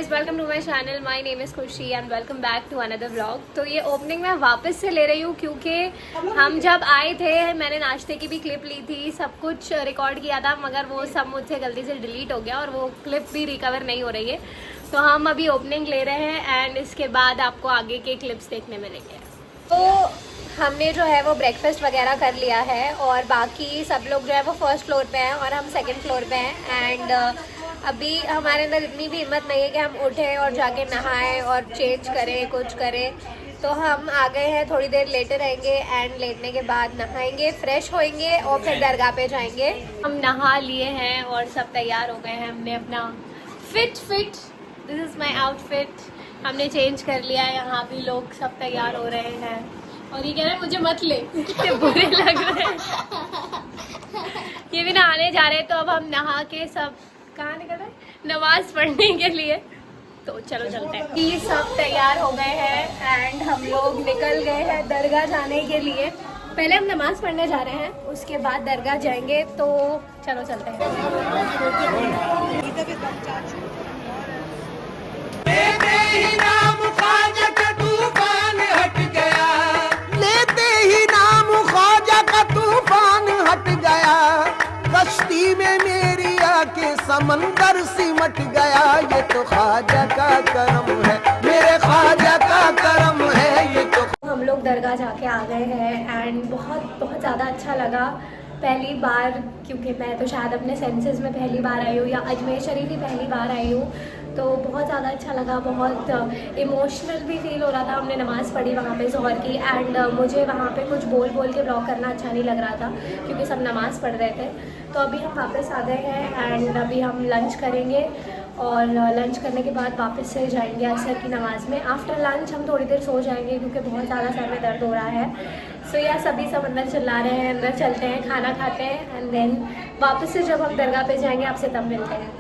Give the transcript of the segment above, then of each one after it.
Guys, welcome to my channel. My name is Khushi and welcome back to another vlog. तो ये opening मैं वापस से ले रही हूँ क्योंकि हम जब आए थे मैंने नाश्ते की भी क्लिप ली थी, सब कुछ रिकॉर्ड किया था, मगर वो सब मुझसे गलती से डिलीट हो गया और वो क्लिप भी रिकवर नहीं हो रही है। तो हम अभी ओपनिंग ले रहे हैं एंड इसके बाद आपको आगे के क्लिप्स देखने मिलेंगे। तो हमने जो है वो ब्रेकफास्ट वगैरह कर लिया है और बाकी सब लोग जो है वो फर्स्ट फ्लोर पे हैं और हम सेकंड फ्लोर पे हैं। एंड अभी हमारे अंदर इतनी भी हिम्मत नहीं है कि हम उठें और जाके नहाएं और चेंज करें, कुछ करें। तो हम आ गए हैं, थोड़ी देर लेटे रहेंगे एंड लेटने के बाद नहाएंगे, फ्रेश होएंगे और फिर दरगाह पे जाएंगे। हम नहा लिए हैं और सब तैयार हो गए हैं। हमने अपना fit this is my outfit हमने चेंज कर लिया है। यहाँ भी लोग सब तैयार हो रहे हैं और ये कह रहे हैं मुझे मत ले, कितने बुरे लग रहे हैं। ये भी नहाने जा रहे हैं। तो अब हम नहा के सब कहाँ निकल रहे हैं? नमाज पढ़ने के लिए। तो चलो चलते हैं। ये सब तैयार हो गए हैं एंड हम लोग निकल गए हैं दरगाह जाने के लिए। पहले हम नमाज पढ़ने जा रहे हैं, उसके बाद दरगाह जाएंगे। तो चलो चलते हैं। लेते ही नाम ख्वाजा का तूफान हट गया, लेते ही नाम ख्वाजा का तूफान हट गया, कश्ती में मेरी आके समंदर सिमट गया। ये तो ख्वाजा का करम है, मेरे ख्वाजा का करम है। ये तो हम लोग दरगाह जाके आ गए हैं एंड बहुत ज़्यादा अच्छा लगा। पहली बार, क्योंकि मैं तो शायद अपने सेंसेस में पहली बार आई हूँ या अजमेर शरीफ ही पहली बार आई हूँ, तो बहुत ज़्यादा अच्छा लगा। बहुत इमोशनल भी फील हो रहा था। हमने नमाज़ पढ़ी वहाँ पे ज़ोहर की एंड मुझे वहाँ पे कुछ बोल के ब्लॉग करना अच्छा नहीं लग रहा था क्योंकि सब नमाज़ पढ़ रहे थे। तो अभी हम वापस आ गए हैं एंड अभी हम लंच करेंगे और लंच करने के बाद वापस से जाएंगे असर की नमाज़ में। आफ्टर लंच हम थोड़ी देर सो जाएंगे क्योंकि बहुत ज़्यादा सर में दर्द हो रहा है। सो या सभी सब अंदर चिल्ला रहे हैं, अंदर चलते हैं, खाना खाते हैं एंड देन वापस से जब हम दरगाह पे जाएंगे आपसे तब मिलते हैं।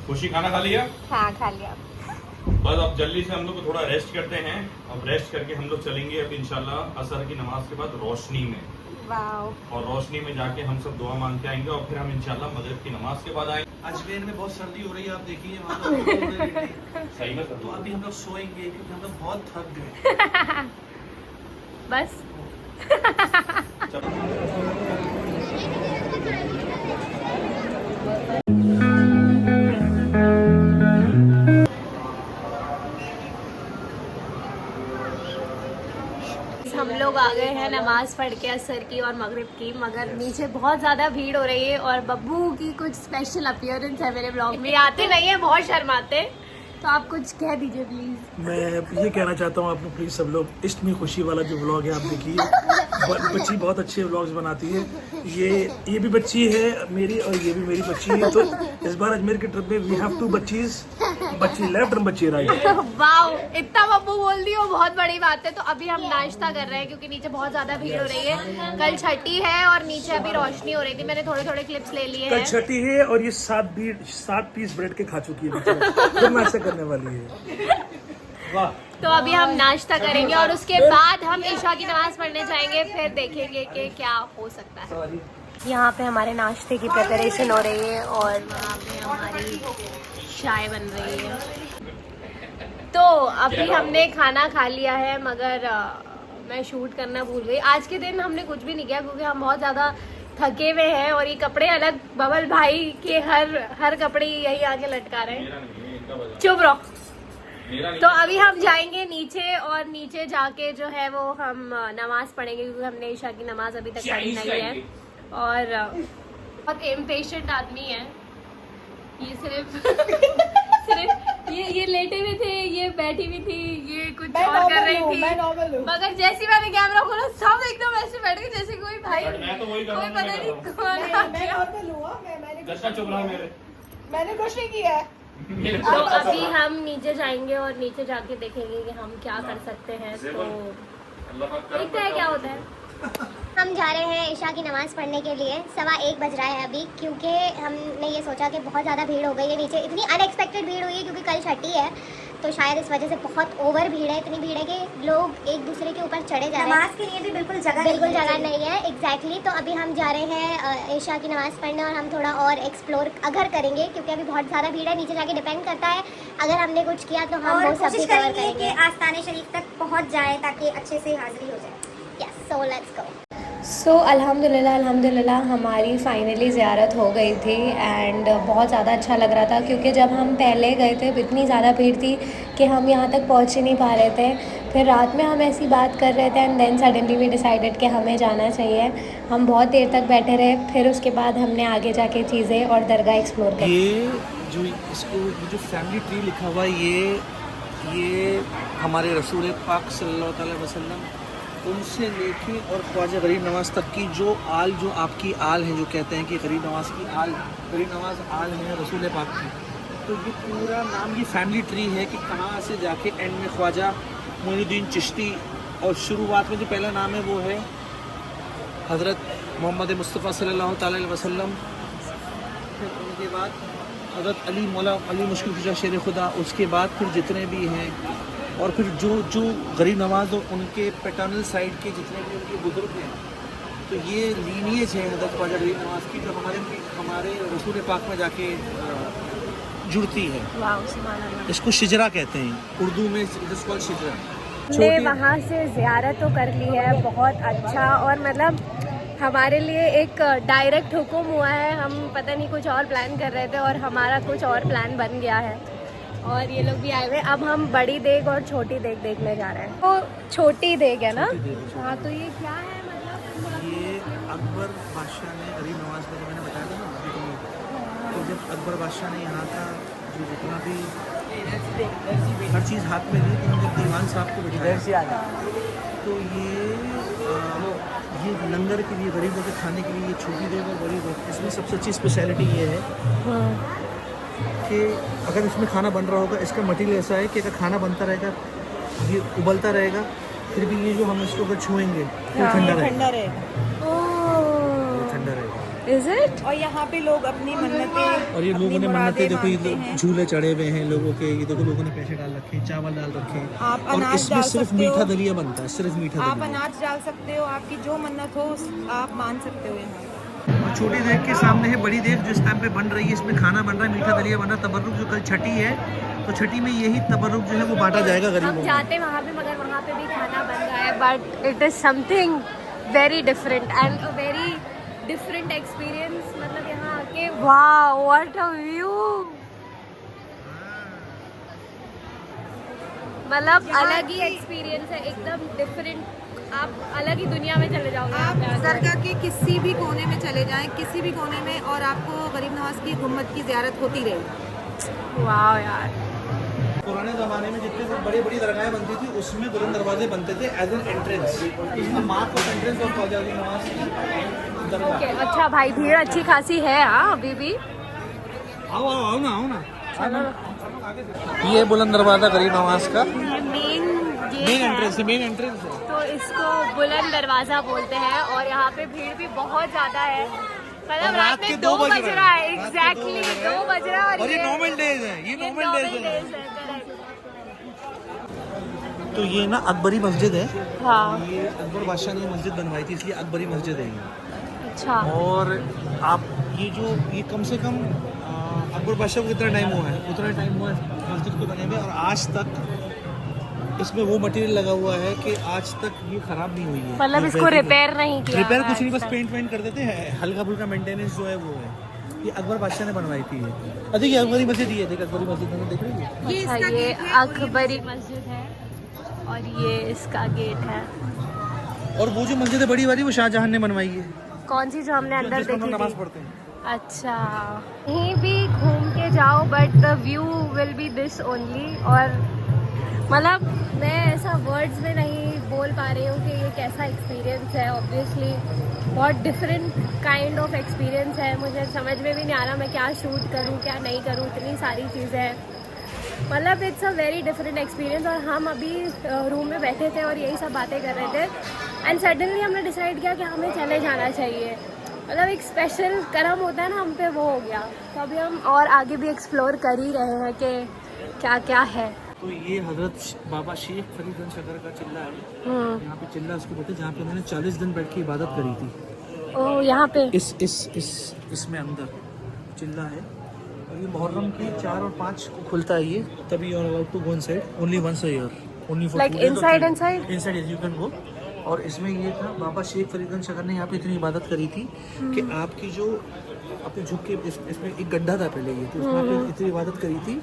खुशी खाना खा लिया? हाँ, खा लिया। बस अब जल्दी से हम लोग को थोड़ा रेस्ट करते हैं। अब रेस्ट करके हम लोग चलेंगे अब इंशाल्लाह असर की नमाज के बाद रोशनी में। वाह। और रोशनी में जाके हम सब दुआ मांग के आएंगे और फिर हम इंशाल्लाह मगरिब की नमाज के बाद आएंगे। अजमेर में बहुत सर्दी हो रही है, आप देखिए वहाँ सही में तो अभी हम लोग सोएंगे क्योंकि हम लोग बहुत थक गए। बस हम लोग आ गए हैं नमाज पढ़ के असर की और मगरिब की, मगर नीचे बहुत ज़्यादा भीड़ हो रही है और बब्बू की कुछ स्पेशल अपीयरेंस है मेरे ब्लॉग में। आते नहीं है, बहुत शर्माते, तो आप कुछ कह दीजिए प्लीज़। मैं ये कहना चाहता हूँ आपको, प्लीज़ सब लोग इश्क में खुशी वाला जो व्लॉग है आप देखिए। बच्ची बहुत अच्छे व्लॉग्स बनाती है। ये भी बच्ची है मेरी और ये भी मेरी बच्ची है। तो इस बार अजमेर के ट्रिप में वी हैव टू बच्चीज, बच्ची लेफ्ट और बच्ची राइट। वाओ, इतना बब्बू बोल दी वो बहुत बड़ी बात है। तो अभी हम नाश्ता कर रहे हैं क्योंकि नीचे बहुत ज़्यादा भीड़ हो रही है। कल छठी है और नीचे अभी रोशनी हो रही थी। मैंने थोड़े क्लिप्स ले लिए कल हैं। छठी है और ये 7 पीस ब्रेड के खा चुकी है, फिर नाश्ता करने वाली है। वाह। तो अभी हम नाश्ता करेंगे और उसके बाद हम ईशा की नमाज पढ़ने जाएंगे, फिर देखेंगे कि क्या हो सकता है। यहाँ पे हमारे नाश्ते की प्रिपरेशन हो रही है और वहाँ पे हमारी चाय बन रही है। तो अभी हमने खाना खा लिया है, मगर मैं शूट करना भूल गई। आज के दिन हमने कुछ भी नहीं किया क्योंकि हम बहुत ज़्यादा थके हुए हैं और ये कपड़े अलग बबल भाई के हर कपड़े यही आके लटका रहे हैं। चुप रहो। तो अभी हम जाएंगे नीचे और नीचे जाके जो है वो हम नमाज पढ़ेंगे क्योंकि हमने ईशा की नमाज अभी तक पढ़ी नहीं है। और बहुत इम्पेशेंट आदमी है ये। सिर्फ ये लेटे हुए थे, ये बैठी हुई थी, ये कुछ और कर रही थी, मगर जैसे मैंने कैमरा खोला सब एकदम ऐसे बैठ गए जैसे कोई भाई कोई पता नहीं कौन। मैंने कुछ नहीं किया है। तो अभी हम नीचे जाएंगे और नीचे जाके देखेंगे कि हम क्या कर सकते हैं। तो देखते हैं क्या होता है। हम जा रहे हैं ईशा की नमाज़ पढ़ने के लिए। 1:15 बज रहा है अभी, क्योंकि हमने ये सोचा कि बहुत ज़्यादा भीड़ हो गई है नीचे। इतनी अनएक्सपेक्टेड भीड़ हुई है क्योंकि कल छठी है, तो शायद इस वजह से बहुत ओवर भीड़ है, इतनी भीड़ है कि लोग एक दूसरे के ऊपर चढ़े जा रहे हैं। नमाज के लिए भी बिल्कुल जगह नहीं है एग्जैक्टली। तो अभी हम जा रहे हैं ईशा की नमाज़ पढ़ने और हम थोड़ा और एक्सप्लोर अगर करेंगे, क्योंकि अभी बहुत ज़्यादा भीड़ है, नीचे जाके डिपेंड करता है अगर हमने कुछ किया तो हम और वो सब कोशिश भी कवर करेंगे करेंगे। कि आस्ताने शरीफ तक पहुंच जाए ताकि अच्छे से हाजिरी हो जाए। Yes, so let's go. सो अल्हम्दुलिल्लाह हमारी फ़ाइनली ज़ियारत हो गई थी एंड बहुत ज़्यादा अच्छा लग रहा था, क्योंकि जब हम पहले गए थे इतनी ज़्यादा भीड़ थी कि हम यहाँ तक पहुँच ही नहीं पा रहे थे। फिर रात में हम ऐसी बात कर रहे थे and then suddenly we decided कि हमें जाना चाहिए। हम बहुत देर तक बैठे रहे, फिर उसके बाद हमने आगे जाके चीज़ें और दरगाह एक्सप्लोर की। ये जो इसको जो फैमिली ट्री लिखा हुआ है ये हमारे रसूल पाक सल्लल्लाहु अलैहि वसल्लम उनसे लेके और ख्वाजा गरीब नवाज़ तक की जो आपकी आल है, जो कहते हैं कि गरीब नवाज़ की आल, गरीब नवाज़ आल है रसूल पाक की। तो ये पूरा नाम ये फैमिली ट्री है कि कहाँ से जाके एंड में ख्वाजा मोइनुद्दीन चिश्ती, और शुरुआत में जो पहला नाम है वो है हज़रत मोहम्मद मुस्तफ़ा सल्लल्लाहु अलैहि वसल्लम। फिर उनके बाद हज़रत अली मौला अली मुश्किल कुशा शेर खुदा, उसके बाद फिर जितने भी हैं, और फिर जो गरीब नवाज़ और उनके पैटर्नल साइड के जितने भी उनके बुजुर्ग हैं, तो ये लीनिएज है हज़रत ख्वाजा गरीब नवाज़ की, जो हमारे रसूल पाक में जाके जुड़ती है। इसको शिजरा कहते हैं उर्दू में, शिजरा। हमने वहाँ से ज़ियारत तो कर ली है, बहुत अच्छा, और मतलब हमारे लिए एक डायरेक्ट हुक्म हुआ है। हम पता नहीं कुछ और प्लान कर रहे थे और हमारा कुछ और प्लान बन गया है, और ये लोग भी आए हुए। अब हम बड़ी देग और छोटी देग देखने जा रहे हैं। तो छोटी देग है ना? हाँ, तो ये क्या है मतलब? ये अकबर बादशाह ने गरीब नवाज़ में, मैंने बताया था ना अभी तुम्हें, तो जब अकबर बादशाह ने यहाँ का जो जितना भी हर चीज़ हाथ में ली, तो जब दीवान साहब को बिठाया, तो ये लंगर के लिए, गरीबों के खाने के लिए ये छोटी देग और बड़ी देग, इसमें सबसे अच्छी स्पेशलिटी ये है कि अगर इसमें खाना बन रहा होगा, इसका मटेरियल ऐसा है कि अगर खाना बनता रहेगा, ये उबलता रहेगा, फिर भी ये जो हम इसको अगर छुएंगे तो ठंडा रहेगा। ठंडा रहेगा। Is it? और यहाँ पे लोग अपनी मन्नतें, और ये लोगों ने मन्नतें, देखो ये मांगते हैं। झूले चढ़े हुए हैं लोगों के, ये देखो लोगों ने पैसे डाल रखे हैं, चावल डाल रखे हैं, आप और अनाज इसमें डाल सिर्फ सकते हो। मीठा दलिया बनता है, सिर्फ मीठा आप दलिया। अनाज डाल सकते हो, आपकी जो मन्नत हो आप मान सकते हो यहाँ। और छोटी देग के सामने है बड़ी देग, जो इस टाइम पे बन रही है, इसमें खाना बन रहा है, मीठा दलिया बन रहा है। तबर्रुक जो कल छठी है, तो छठी में यही तबर्रुक जो है वो बांटा जाएगा हम गरीबों को। जाते वहाँ पे, मगर वहाँ पे भी खाना बन रहा है, but it is something very different and a very different experience. मतलब यहाँ आके वाह, व्हाट अ व्यू, मतलब अलग ही एक्सपीरियंस है, एकदम डिफरेंट। आप अलग ही दुनिया में चले जाओगे। आप यहाँ पे आकर। दरगाह के किसी भी कोने में चले जाएं, किसी भी कोने में, और आपको गरीब नवाज की गुम्बद की ज़ियारत होती रहेगी। वाह यार, पुराने ज़माने में जितने बड़ी बड़ी दरगाहें बनती थी, उसमें बुलंद दरवाजे बनते थे एज एन एंट्रेंस, इसमें mark of entrance of Khwaja Garib Nawaz की दरगाह। ओके, अच्छा भाई, भीड़ अच्छी खासी है हाँ अभी भी। आओ ना। ये बुलंद दरवाजा गरीब नवाज का ये मेन एंट्रेंस है। तो इसको बुलंद दरवाज़ा बोलते हैं, और यहाँ पे भीड़ भी बहुत ज़्यादा है। मतलब रात में 2 बज रहा है, एग्जैक्टली 2 बज रहा है, और ये नॉर्मल डेज है, ये नॉर्मल डेज है। correct। तो ये ना अकबरी मस्जिद है, हाँ, ये अकबर बादशाह ने मस्जिद बनवाई थी, इसलिए अकबरी मस्जिद है ये। अच्छा। और आप ये कम से कम अकबर बादशाह को कितना टाइम हुआ है, उतना टाइम हुआ है मस्जिद को बने हुए, और आज तक इसमें वो मटेरियल लगा हुआ है कि आज तक ये खराब नहीं हुई है। मतलब इसको रिपेयर नहीं किया। रिपेयर कुछ नहीं, बस पेंट वेंट कर देते हैं, हल्का फुल्का मेंटेनेंस जो है वो है। ये अकबर बादशाह ने बनवाई थी ये। देखिए अकबरी मस्जिद ये देख, अकबरी मस्जिद देख रही है। अच्छा, ये अकबरी मस्जिद है और ये इसका गेट है। और वो जो मस्जिद है बड़ी वाली, वो शाहजहां ने बनवाई है, कौन सी जो हमने अंदर जिसमें हम देखी लोग नमाज थी? पढ़ते हैं। अच्छा, कहीं भी घूम के जाओ but the view will be this only. और मतलब मैं ऐसा वर्ड्स में नहीं बोल पा रही हूँ कि ये कैसा एक्सपीरियंस है। ऑब्वियसली बहुत डिफरेंट काइंड ऑफ एक्सपीरियंस है। मुझे समझ में भी नहीं आ रहा मैं क्या शूट करूँ क्या नहीं करूँ, इतनी सारी चीज़ें हैं। मतलब it's a very different experience. और हम अभी रूम में बैठे थे और यही सब बातें कर रहे थे एंड सडनली हमने डिसाइड किया कि हमें चले जाना चाहिए। मतलब एक स्पेशल करम होता है ना हम पे, वो हो गया। तो अभी हम और आगे भी एक्सप्लोर कर ही रहे हैं कि क्या क्या है। तो ये हजरत बाबा शेख फरीदगंज शकर का चिल्ला है। यहाँ पे चिल्ला उसको बोलते हैं जहाँ पे उन्होंने 40 दिन बैठ के इबादत करी थी। ओ यहाँ पे इसमें अंदर चिल्ला है और ये मुहर्रम की 4 और 5 को खुलता है ये। तभी और allowed to go inside only once a year, only for Like inside, inside? You can go. और इसमें ये था बाबा शेख फरीदगंज शकर ने यहाँ पे इतनी इबादत करी थी कि आपकी जो अपने झुक के इसमें एक गड्ढा था पहले ये, तो उसमें आपने इतनी इबादत करी थी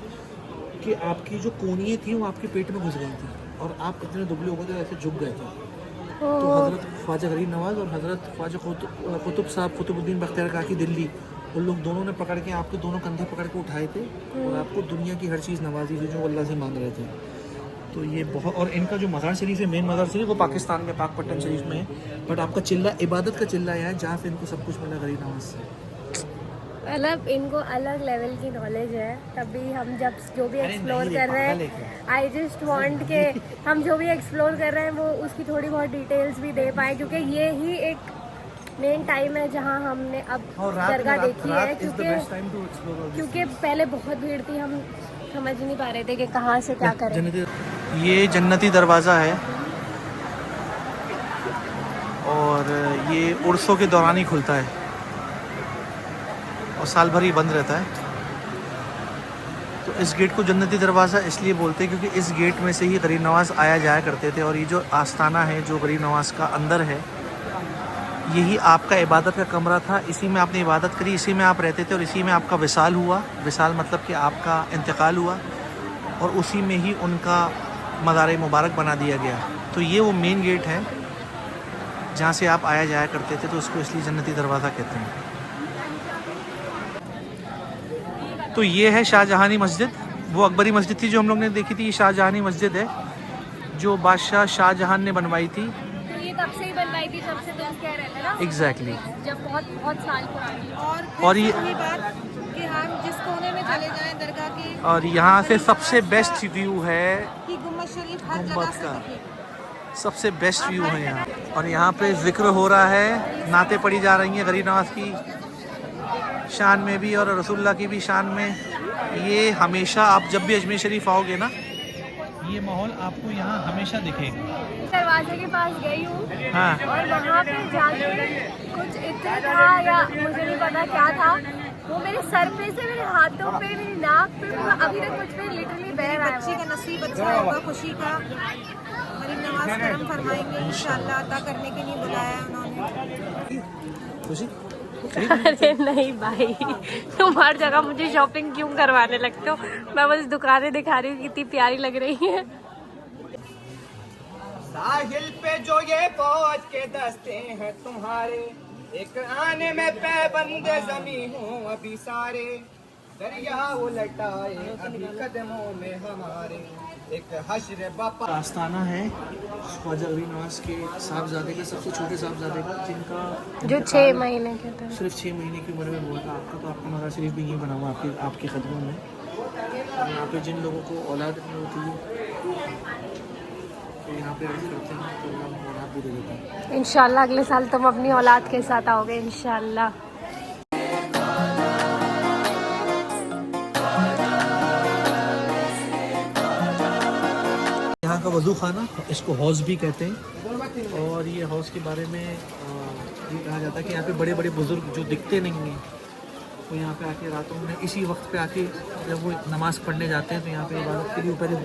कि आपकी जो कोनियाँ थी वो आपके पेट में घुस गई थी और आप इतने दुबले हो गए थे, ऐसे झुक गए थे। तो हज़रत ख्वाजा गरीब नवाज़ और हज़रत ख्वाजा कुतुब साहब कुतुबुद्दीन बख्तियार काकी दिल्ली, उन लोग दोनों ने पकड़ के आपके दोनों कंधे पकड़ के उठाए थे और आपको दुनिया की हर चीज़ नवाजी थी जो अल्लाह से मांग रहे थे। तो ये बहुत, और इनका जो मज़ार शरीफ है, मेन मज़ार शरीफ वो पाकिस्तान में पाकपट्टन शरीफ में है, बट आपका चिल्ला इबादत का चिल्ला है जहाँ से इनको सब कुछ मिला गरीब नवाज से। मतलब इनको अलग लेवल की नॉलेज है, तभी हम जब जो भी एक्सप्लोर कर रहे हैं, आई जस्ट वांट के हम जो भी एक्सप्लोर कर रहे हैं वो उसकी थोड़ी बहुत डिटेल्स भी दे पाए, क्योंकि ये ही एक मेन टाइम है जहाँ हमने अब दरगाह देखी है, क्योंकि पहले बहुत भीड़ थी, हम समझ नहीं पा रहे थे कि कहाँ से क्या करें। ये जन्नती दरवाज़ा है और ये उर्सों के दौरान ही खुलता है और साल भर ही बंद रहता है। तो इस गेट को जन्नती दरवाज़ा इसलिए बोलते हैं क्योंकि इस गेट में से ही गरीब नवाज़ आया जाया करते थे। और ये जो आस्थाना है जो गरीब नवाज़ का अंदर है, यही आपका इबादत का कमरा था, इसी में आपने इबादत करी, इसी में आप रहते थे और इसी में आपका विसाल हुआ। विसाल मतलब कि आपका इंतकाल हुआ और उसी में ही उनका मज़ार मुबारक बना दिया गया। तो ये वो मेन गेट है जहाँ से आप आया जाया करते थे, तो उसको इसलिए जन्नती दरवाज़ा कहते हैं। तो ये है शाहजहानी मस्जिद, वो अकबरी मस्जिद थी जो हम लोग ने देखी थी, ये शाहजहानी मस्जिद है जो बादशाह शाहजहान ने बनवाई थी। तो ये तब से ही बनवाई थी, तब से तुम कह रहे थे ना? एग्जैक्टली। जब बहुत साल पुरानी। और ये वही बात कि हम जिस कोने में चले जाएं दरगाह की, और यहाँ से सबसे बेस्ट व्यू है कि गुम्बद शरीफ हर गुम्बद जगह से का, दिखे। सबसे बेस्ट व्यू है यहाँ। और यहाँ पे जिक्र हो रहा है, नाते पढ़ी जा रही हैं गरीब नवाज की शान में भी और रसूलुल्लाह की भी शान में। ये हमेशा आप जब भी अजमेर शरीफ आओगे ना, ये माहौल आपको यहाँ हमेशा दिखेगा। दरवाजे के पास गई हूँ हाँ। और वहाँ पे जाके कुछ इत्र था या मुझे नहीं पता क्या था, वो मेरे सर पे से मेरे हाथों पे मेरी नाक पे अभी तक मुझ पे लिटरली बह रहा है। बच्ची का नसीब अच्छा होगा, खुशी का। गरीब नवाज करम फरमाएंगे इंशाल्लाह, अदा करने के लिए बुलाया उन्होंने। खुशी अरे नहीं भाई, तुम हर जगह मुझे शॉपिंग क्यों करवाने लगते हो? मैं बस दुकानें दिखा रही हूँ, कितनी प्यारी लग रही है। साहिल पे जो ये फौज के दस्ते हैं तुम्हारे, एक आने में पैबंद जमी हूँ अभी सारे, दरिया उलटाए अभी कदमों में हमारे, एक हश्र बापा। आस्थाना है ख्वाजा गरीब नवाज के साहबजादे का, सबसे छोटे साहबजादे का, जिनका जो 6 महीने के थे, सिर्फ 6 महीने की उम्र में हुआ था आपका। तो आपका मज़ार शरीफ भी यहीं बना हुआ आपके कदमों में। यहाँ पे जिन लोगों को औलाद नहीं होती तो यहाँ पे अर्ज करते हैं तो अल्लाह औलाद भी दे देता है। इंशाल्लाह अगले साल तुम अपनी औलाद के साथ आओगे इंशाल्लाह। यहाँ का वज़ू खाना, इसको हौज़ भी कहते हैं। और ये हौज़ के बारे में ये कहा जाता है कि यहाँ पे बड़े बड़े बुज़ुर्ग जो दिखते नहीं हैं वो यहाँ पे आके रातों में इसी वक्त पे आके जब वो नमाज़ पढ़ने जाते हैं तो यहाँ पे इबादत के लिए पहले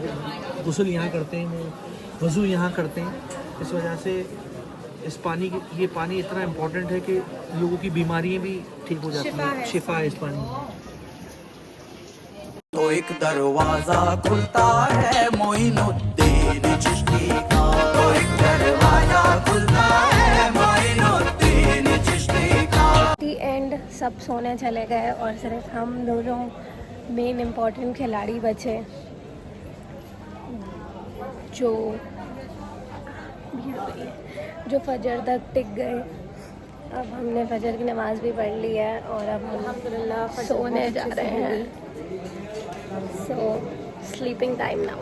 गुस्ल यहाँ करते हैं, वो वज़ू यहाँ करते हैं। इस वजह से इस पानी की, ये पानी इतना इम्पोर्टेंट है कि लोगों की बीमारियाँ भी ठीक हो जाती हैं, शिफा है इस पानी में। तो एक दरवाजा खुलता है मोइनुद्दीन चिश्ती का, तो एक दरवाजा खुलता है मोइनुद्दीन चिश्ती का। दी एंड सब सोने चले गए और सिर्फ हम दोनों मेन इम्पोर्टेंट खिलाड़ी बचे जो फजर तक टिक गए। अब हमने फजर की नमाज़ भी पढ़ ली है और अब हम सोने जा रहे हैं। सो स्लीपिंग टाइम नाउ।